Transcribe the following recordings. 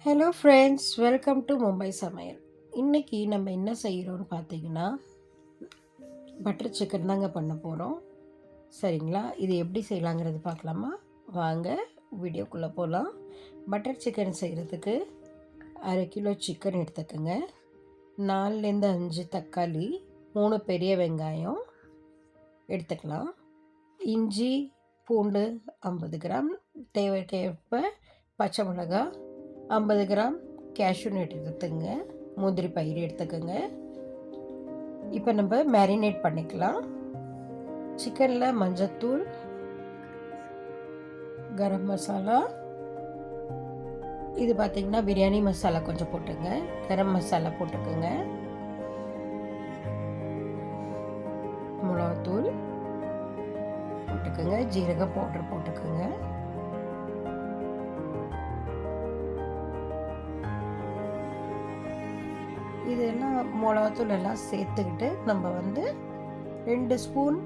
Hello friends, welcome to Mumbai சமையல். இன்றைக்கி நம்ம என்ன செய்கிறோன்னு பார்த்தீங்கன்னா, பட்டர் சிக்கன் தாங்க பண்ண போகிறோம். சரிங்களா? இது எப்படி செய்யலாங்கிறது பார்க்கலாமா? வாங்க வீடியோக்குள்ளே போகலாம். பட்டர் சிக்கன் செய்கிறதுக்கு 1/2 கிலோ சிக்கன் எடுத்துக்கோங்க. 4லேருந்து 5 தக்காளி, 3 பெரிய வெங்காயம் எடுத்துக்கலாம். இஞ்சி பூண்டு 50 கிராம், தேவைக்கேற்ப பச்சை மிளகாய் 50 கிராம், கேஷ்யூ நட் எடுத்துங்க, முந்திரி பயிறு எடுத்துக்கோங்க. இப்போ நம்ம மேரினேட் பண்ணிக்கலாம். சிக்கனில் மஞ்சத்தூள், கரம் மசாலா, இது பார்த்திங்கன்னா பிரியாணி மசாலா கொஞ்சம் போட்டுங்க, கரம் மசாலா போட்டுக்கோங்க, மிளகாத்தூள் போட்டுக்கோங்க, ஜீரகம் பவுடர் போட்டுக்கோங்க, இதெல்லாம் மிளகாத்தூள் எல்லாம் சேர்த்துக்கிட்டு நம்ம 2 ஸ்பூன்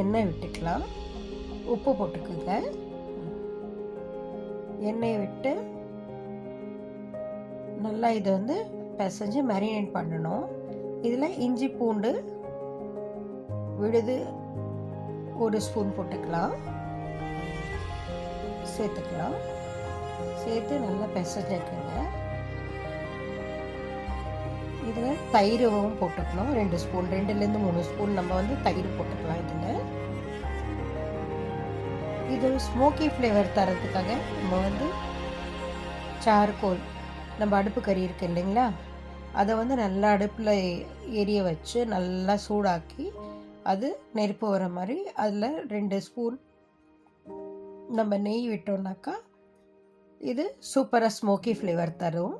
எண்ணெய் விட்டுக்கலாம். உப்பு போட்டுக்கோங்க. எண்ணெயை விட்டு நல்லா இதை பிசைஞ்சு மேரினேட் பண்ணணும். இதில் இஞ்சி பூண்டு விழுது 1 ஸ்பூன் போட்டுக்கலாம், சேர்த்துக்கலாம். சேர்த்து நல்லா பிசைஞ்சுக்கோங்க. இதில் தயிரும் போட்டுக்கணும், 2 ஸ்பூன், 2லேருந்து 3 ஸ்பூன் நம்ம தயிர் போட்டுக்கலாம். இது ஸ்மோக்கி ஃப்ளேவர் தரத்துக்காக நம்ம சார்கோல், நம்ம அடுப்பு கறி இருக்குது இல்லைங்களா, அதை நல்லா அடுப்பில் எரிய வச்சு நல்லா சூடாக்கி அது நெருப்பு வர மாதிரி அதில் 2 ஸ்பூன் நம்ம நெய் விட்டோம்னாக்கா இது சூப்பராக ஸ்மோக்கி ஃப்ளேவர் தரும்.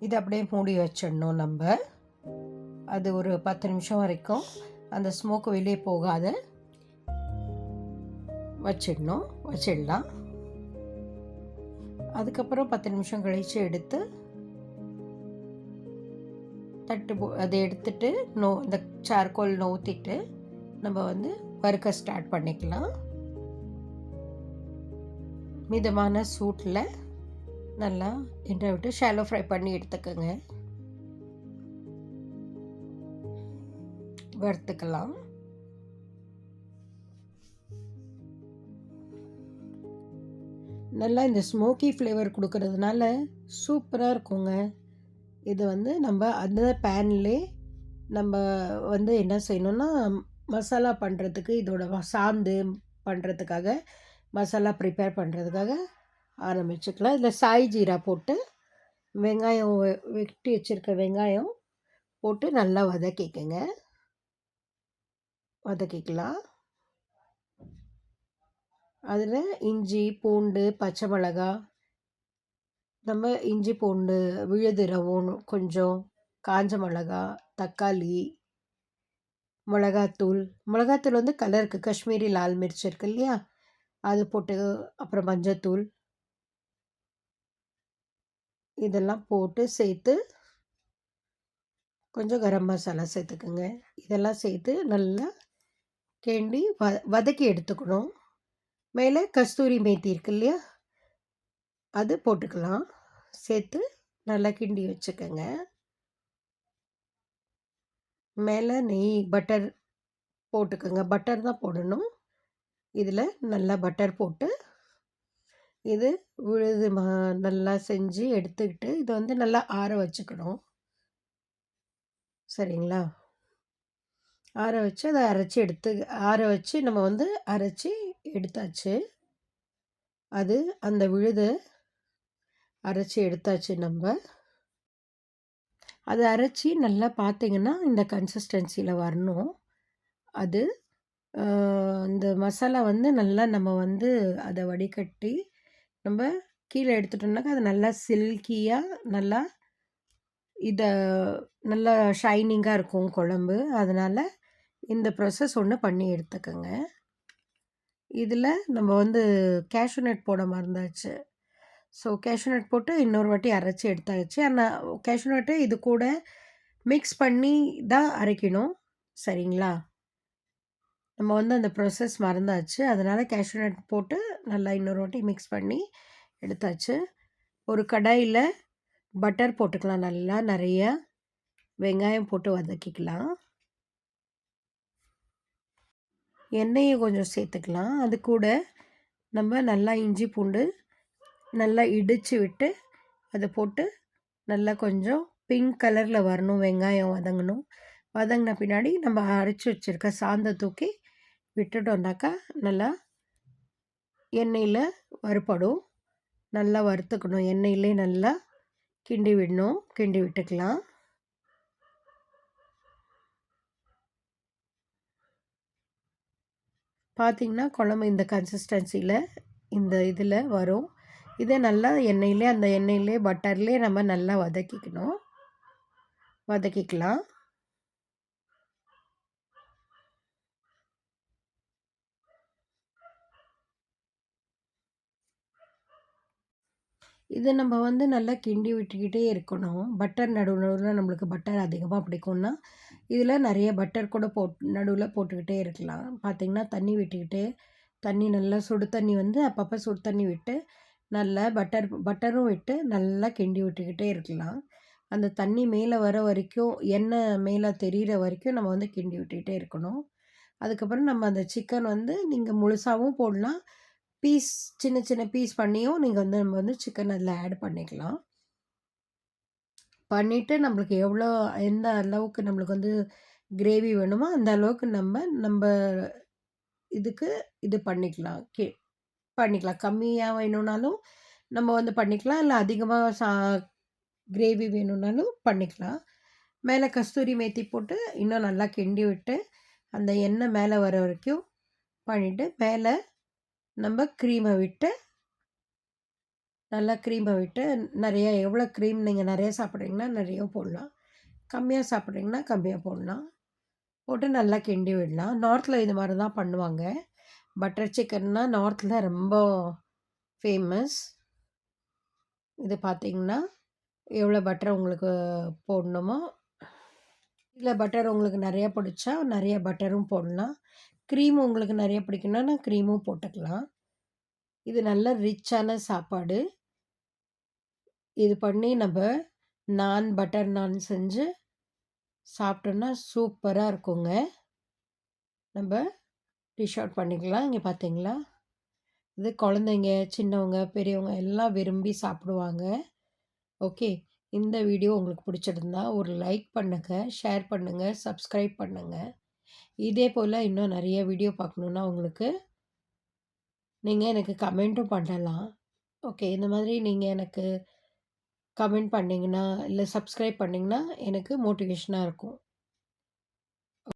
இதை அப்படியே மூடி வச்சிடணும். நம்ம அது ஒரு 10 நிமிஷம் வரைக்கும் அந்த ஸ்மோக்கு வெளியே போகாத வச்சிடலாம். அதுக்கப்புறம் 10 நிமிஷம் கழித்து எடுத்து அதை எடுத்துட்டு இந்த சார்கோல் நோத்திட்டு நம்ம வறுக்க ஸ்டார்ட் பண்ணிக்கலாம். மிதமான சூட்டில் நல்லா எண்ணெய் விட்டு ஷாலோ ஃப்ரை பண்ணி எடுத்துக்கோங்க, வறுத்துக்கலாம். நல்லா இந்த ஸ்மோக்கி ஃப்ளேவர் கொடுக்கறதுனால சூப்பராக இருக்குங்க. இது நம்ம அந்த பேன்லே நம்ம என்ன செய்யணும்னா, மசாலா பண்ணுறதுக்கு இதோட சாந்து பண்ணுறதுக்காக, மசாலா ப்ரிப்பேர் பண்ணுறதுக்காக ஆரம்பிச்சுக்கலாம். இதில் சாய் ஜீரா போட்டு வெங்காயம் வெட்டி வச்சுருக்க வெங்காயம் போட்டு நல்லா வதக்கிக்கலாம். அதில் இஞ்சி பூண்டு பச்சை மிளகா, நம்ம இஞ்சி பூண்டு விழுது ரவும், கொஞ்சம் காஞ்ச மிளகா, தக்காளி, மிளகாத்தூள் கலருக்கு காஷ்மீரி லால் மிர்ச் இருக்கு இல்லையா, அது போட்டு, அப்புறம் மஞ்சத்தூள், இதெல்லாம் போட்டு சேர்த்து கொஞ்சம் கரம் மசாலா சேர்த்துக்குங்க. இதெல்லாம் சேர்த்து நல்லா கிண்டி வதக்கி எடுத்துக்கணும். மேலே கஸ்தூரி மேத்தி இருக்கு இல்லையா, அது போட்டுக்கலாம். சேர்த்து நல்லா கிண்டி வச்சுக்கோங்க. மேலே நெய் பட்டர் போட்டுக்கோங்க, பட்டர் தான் போடணும். இதில் நல்லா பட்டர் போட்டு இது விழுது நல்லா செஞ்சு எடுத்துக்கிட்டு இதை நல்லா ஆற வச்சுக்கணும். சரிங்களா? ஆற வச்சு அதை ஆற வச்சு நம்ம அரைச்சி எடுத்தாச்சு. அது அந்த விழுதை அரைச்சி எடுத்தாச்சு. நம்ம அதை அரைச்சி நல்லா பார்த்திங்கன்னா இந்த கன்சிஸ்டன்சியில் வரணும். அது இந்த மசாலா நல்லா நம்ம அதை வடிகட்டி நம்ம கீழே எடுத்துட்டோம்னாக்கா அது நல்லா சில்கியாக நல்லா இதை நல்லா ஷைனிங்காக இருக்கும் குழம்பு. அதனால் இந்த ப்ராசஸ் ஒன்று பண்ணி எடுத்துக்கோங்க. இதில் நம்ம கேஷ்யூ நட் போட மறந்தாச்சு. ஸோ கேஷ்யூ நட் போட்டு இன்னொரு வாட்டி அரைச்சி எடுத்தாச்சு. ஆனால் கேஷ்யூ நட்டு இது கூட மிக்ஸ் பண்ணி தான் அரைக்கணும். சரிங்களா? நம்ம அந்த ப்ராசஸ் மறந்தாச்சு. அதனால் கேஷ்யூ நட் போட்டு நல்லா இன்னொரு வாட்டி மிக்ஸ் பண்ணி எடுத்தாச்சு. ஒரு கடாயில பட்டர் போட்டுக்கலாம், நல்லா நிறைய வெங்காயம் போட்டு வதக்கிக்கலாம். எண்ணெயை கொஞ்சம் சேர்த்துக்கலாம். அது கூட நம்ம நல்லா இஞ்சி பூண்டு நல்லா இடித்து விட்டு அதை போட்டு நல்லா கொஞ்சம் பிங்க் கலரில் வரணும். வெங்காயம் வதங்கணும். வதங்கின பின்னாடி நம்ம அரைச்சி வச்சுருக்க சாந்தை தூக்கி விட்டுட்டோம்னாக்கா நல்லா எண்ணெயில் வறுபடும். நல்லா வறுத்துக்கணும். எண்ணெயிலே நல்லா கிண்டி விடணும். கிண்டி விட்டுக்கலாம். பார்த்திங்கன்னா குழம்பு இந்த கன்சிஸ்டன்சியில் இந்த இதில் வரும். இதை நல்லா அந்த எண்ணெயிலே பட்டர்லேயே நம்ம நல்லா வதக்கிக்கலாம். இதை நம்ம நல்லா கிண்டி விட்டுக்கிட்டே இருக்கணும். பட்டர் நடுவில் நம்மளுக்கு பட்டர் அதிகமாக பிடிக்கும்னா இதில் நிறைய பட்டர் கூட நடுவில் போட்டுக்கிட்டே இருக்கலாம். பார்த்திங்கன்னா தண்ணி விட்டுக்கிட்டே தண்ணி நல்லா சுடு தண்ணி அப்பப்போ சுடு தண்ணி விட்டு நல்லா பட்டரும் விட்டு நல்லா கிண்டி விட்டுக்கிட்டே இருக்கலாம். அந்த தண்ணி மேலே வர வரைக்கும் எண்ணெய் மேலே தெரிகிற வரைக்கும் நம்ம கிண்டி விட்டுக்கிட்டே இருக்கணும். அதுக்கப்புறம் நம்ம அந்த சிக்கன் நீங்கள் முழுசாகவும் போடலாம். பீஸ் சின்ன சின்ன பீஸ் பண்ணியும் நீங்கள் நம்ம சிக்கன் அதில் ஆட் பண்ணிக்கலாம். பண்ணிவிட்டு நம்மளுக்கு எந்த அளவுக்கு நம்மளுக்கு கிரேவி வேணுமோ அந்த அளவுக்கு நம்ம இதுக்கு இது பண்ணிக்கலாம். பண்ணிக்கலாம். கம்மியாக வேணும்னாலும் நம்ம பண்ணிக்கலாம். இல்லை அதிகமாக கிரேவி வேணும்னாலும் பண்ணிக்கலாம். மேலே கஸ்தூரி மேத்தி போட்டு இன்னும் நல்லா கிண்டி விட்டு அந்த எண்ணெய் மேலே வர வரைக்கும் பண்ணிவிட்டு மேலே நம்ம க்ரீமை விட்டு நல்லா நிறைய எவ்வளோ க்ரீம் நீங்கள் நிறைய சாப்பிட்றீங்கன்னா நிறைய போடலாம். கம்மியாக சாப்பிட்றீங்கன்னா கம்மியாக போடலாம். போட்டு நல்லா கிண்டி விடலாம். நார்த்தில் இது மாதிரி தான் பண்ணுவாங்க. பட்டர் சிக்கன்னா நார்த்தில் ரொம்ப ஃபேமஸ். இது பார்த்திங்கன்னா எவ்வளோ பட்டர் உங்களுக்கு போடணுமோ, இதில் பட்டர் உங்களுக்கு நிறையா பிடிச்சா நிறைய பட்டரும் போடலாம். க்ரீம் உங்களுக்கு நிறைய பிடிக்குன்னா க்ரீமும் போட்டுக்கலாம். இது நல்ல ரிச்சான சாப்பாடு. இது பண்ணி நம்ம பட்டர் நான் செஞ்சு சாப்பிட்டோன்னா சூப்பராக இருக்குங்க. நம்ம டிஷ் அவுட் பண்ணிக்கலாம். இங்கே பார்த்தீங்களா, இது குழந்தைங்க, சின்னவங்க, பெரியவங்க எல்லாம் விரும்பி சாப்பிடுவாங்க. ஓகே, இந்த வீடியோ உங்களுக்கு பிடிச்சிருந்தா ஒரு லைக் பண்ணுங்கள், ஷேர் பண்ணுங்கள், சப்ஸ்கிரைப் பண்ணுங்கள். இதே போல் இன்னும் நிறைய வீடியோ பார்க்கணுன்னா உங்களுக்கு நீங்கள் எனக்கு கமெண்ட்டும் பண்ணலாம். ஓகே, இந்த மாதிரி நீங்கள் எனக்கு கமெண்ட் பண்ணிங்கன்னா இல்லை சப்ஸ்கிரைப் பண்ணிங்கன்னா எனக்கு மோட்டிவேஷனாக இருக்கும்.